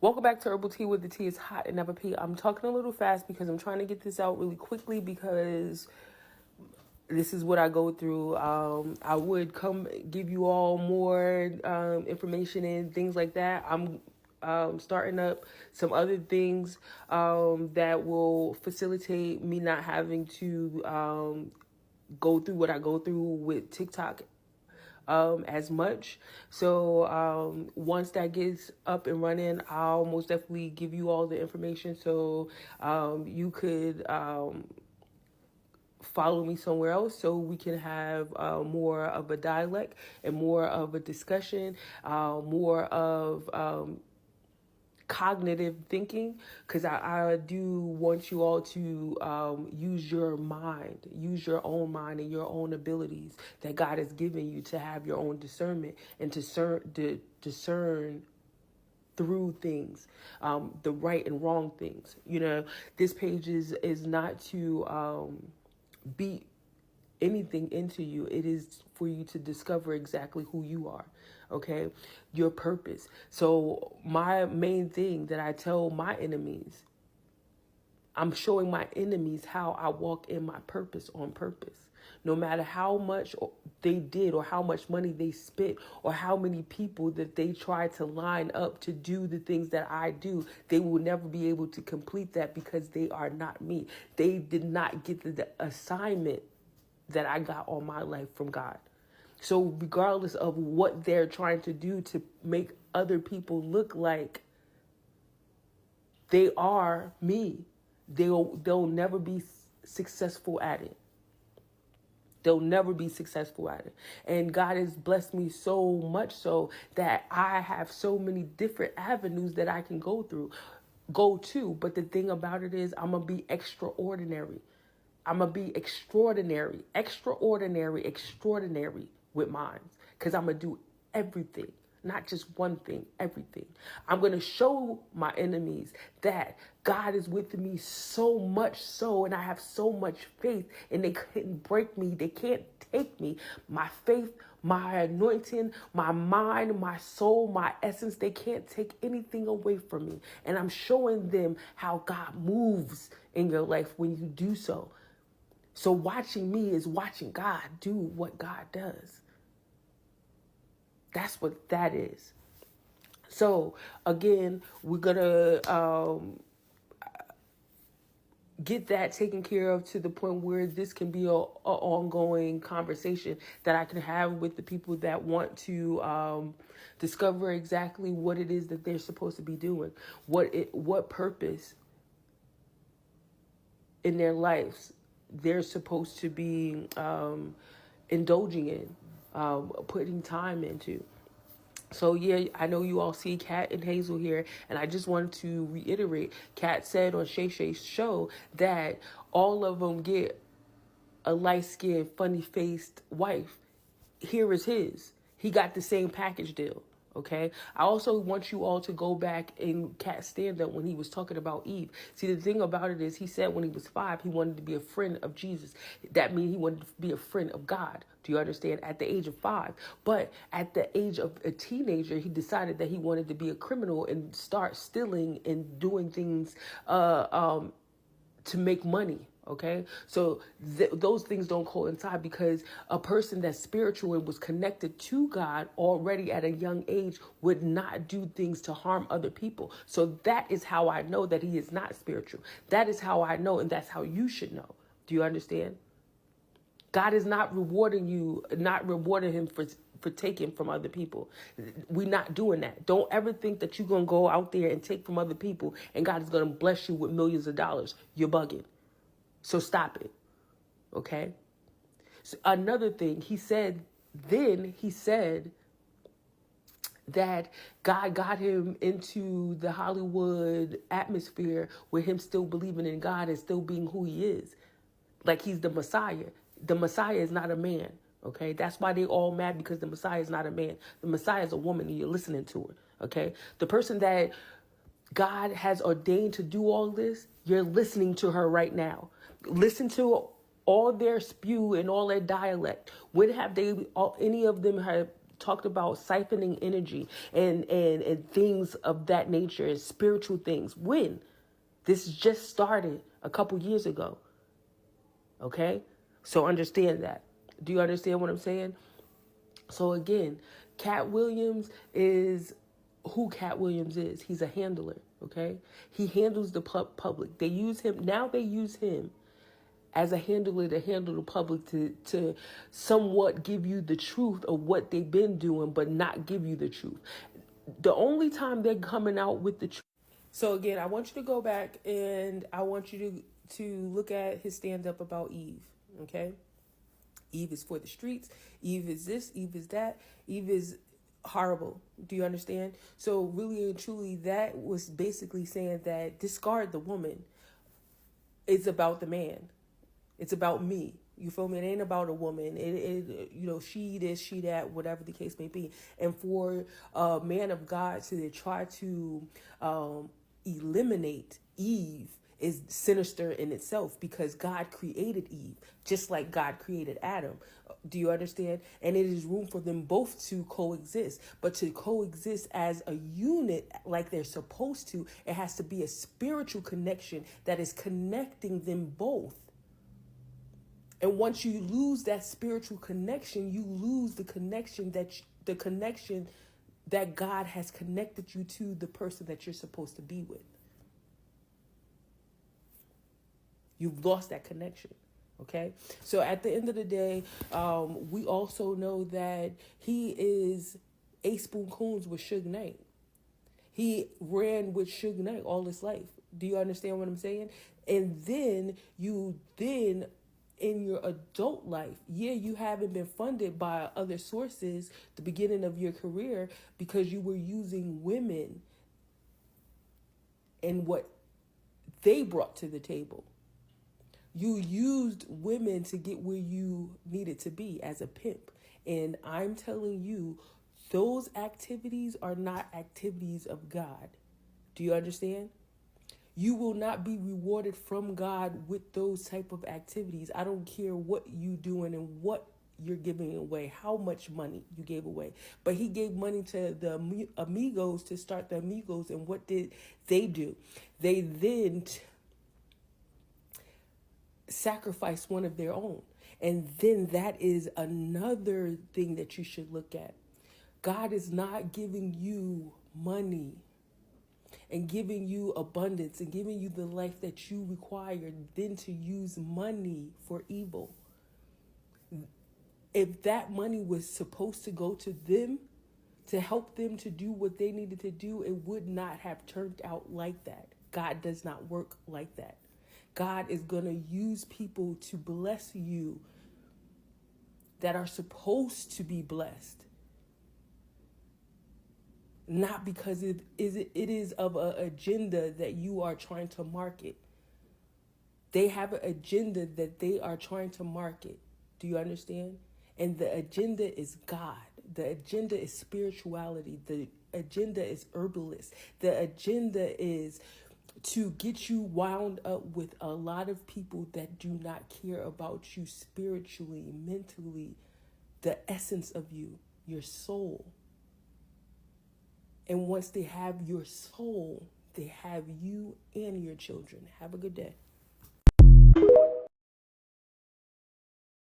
Welcome back to Herbal Tea, where the tea is hot and never pee. I'm talking a little fast because I'm trying to get this out really quickly because this is what I go through. I would come give you all more information and things like that. I'm starting up some other things that will facilitate me not having to go through what I go through with TikTok as much. So once that gets up and running, I'll most definitely give you all the information so you could follow me somewhere else so we can have more of a dialect and more of a discussion, more of cognitive thinking, because I do want you all to use your mind, use your own mind and your own abilities that God has given you to have your own discernment and to discern through things, the right and wrong things. You know, this page is not to beat anything into you. It is for you to discover exactly who you are, okay? Your purpose. So my main thing that I tell my enemies, I'm showing my enemies how I walk in my purpose on purpose. No matter how much they did or how much money they spent or how many people that they try to line up to do the things that I do, they will never be able to complete that because they are not me. They did not get the assignment that I got all my life from God. So regardless of what they're trying to do to make other people look like they are me, they'll never be successful at it. They'll never be successful at it. And God has blessed me so much so that I have so many different avenues that I can go to. But the thing about it is I'm going to be extraordinary. I'm going to be extraordinary with mine. Because I'm going to do everything. Not just one thing, everything. I'm going to show my enemies that God is with me so much so, and I have so much faith, and they couldn't break me. They can't take me. My faith, my anointing, my mind, my soul, my essence, they can't take anything away from me. And I'm showing them how God moves in your life when you do so. So watching me is watching God do what God does. That's what that is. So again, we're gonna get that taken care of to the point where this can be a ongoing conversation that I can have with the people that want to discover exactly what it is that they're supposed to be doing, what purpose in their lives they're supposed to be indulging in, putting time into. So yeah, I know you all see Katt and Hazel here, and I just wanted to reiterate, Katt said on Shay Shay's show that all of them get a light-skinned, funny-faced wife. Here is his. He got the same package deal. Okay. I also want you all to go back and Katt stand up when he was talking about Eve. See, the thing about it is he said when he was 5, he wanted to be a friend of Jesus. That means he wanted to be a friend of God. Do you understand? At the age of 5. But at the age of a teenager, he decided that he wanted to be a criminal and start stealing and doing things to make money. Okay, so those things don't coincide, because a person that's spiritual and was connected to God already at a young age would not do things to harm other people. So that is how I know that he is not spiritual. That is how I know, and that's how you should know. Do you understand? God is not rewarding him for taking from other people. We're not doing that. Don't ever think that you're going to go out there and take from other people and God is going to bless you with millions of dollars. You're bugging. So stop it. Okay. So another thing he said that God got him into the Hollywood atmosphere with him still believing in God and still being who he is. Like he's the Messiah. The Messiah is not a man. Okay. That's why they all mad, because the Messiah is not a man. The Messiah is a woman and you're listening to her. Okay. The person that God has ordained to do all this, you're listening to her right now. Listen to all their spew and all their dialect. When have any of them have talked about siphoning energy and things of that nature and spiritual things. When? This just started a couple years ago. Okay? So understand that. Do you understand what I'm saying? So again, Katt Williams is who Katt Williams is. He's a handler, okay? He handles the public. They use him, now they use him as a handler to handle the public to somewhat give you the truth of what they've been doing, but not give you the truth. The only time they're coming out with the truth. So again, I want you to go back and I want you to look at his stand-up about Eve, okay? Eve is for the streets. Eve is this. Eve is that. Eve is horrible. Do you understand? So really and truly, that was basically saying that discard the woman. It's about the man. It's about me. You feel me? It ain't about a woman. She this, she that, whatever the case may be. And for a man of God to try to eliminate Eve is sinister in itself, because God created Eve just like God created Adam. Do you understand? And it is room for them both to coexist, but to coexist as a unit like they're supposed to, it has to be a spiritual connection that is connecting them both. And once you lose that spiritual connection, you lose the connection that God has connected you to the person that you're supposed to be with. You've lost that connection. Okay. So at the end of the day, we also know that he is Ace Spoon Coons with Suge Knight. He ran with Suge Knight all his life. Do you understand what I'm saying? And then in your adult life, you haven't been funded by other sources the beginning of your career because you were using women and what they brought to the table. You used women to get where you needed to be as a pimp. And I'm telling you, those activities are not activities of God. Do you understand? You will not be rewarded from God with those type of activities. I don't care what you doing and what you're giving away, how much money you gave away. But he gave money to the Amigos to start the Amigos. And what did they do? They then sacrifice one of their own. And then that is another thing that you should look at. God is not giving you money and giving you abundance and giving you the life that you require then to use money for evil. If that money was supposed to go to them, to help them to do what they needed to do, it would not have turned out like that. God does not work like that. God is going to use people to bless you that are supposed to be blessed. Not because it is of an agenda that you are trying to market. They have an agenda that they are trying to market. Do you understand? And the agenda is God. The agenda is spirituality. The agenda is herbalist. The agenda is to get you wound up with a lot of people that do not care about you spiritually, mentally, the essence of you, your soul. And once they have your soul, they have you and your children. Have a good day.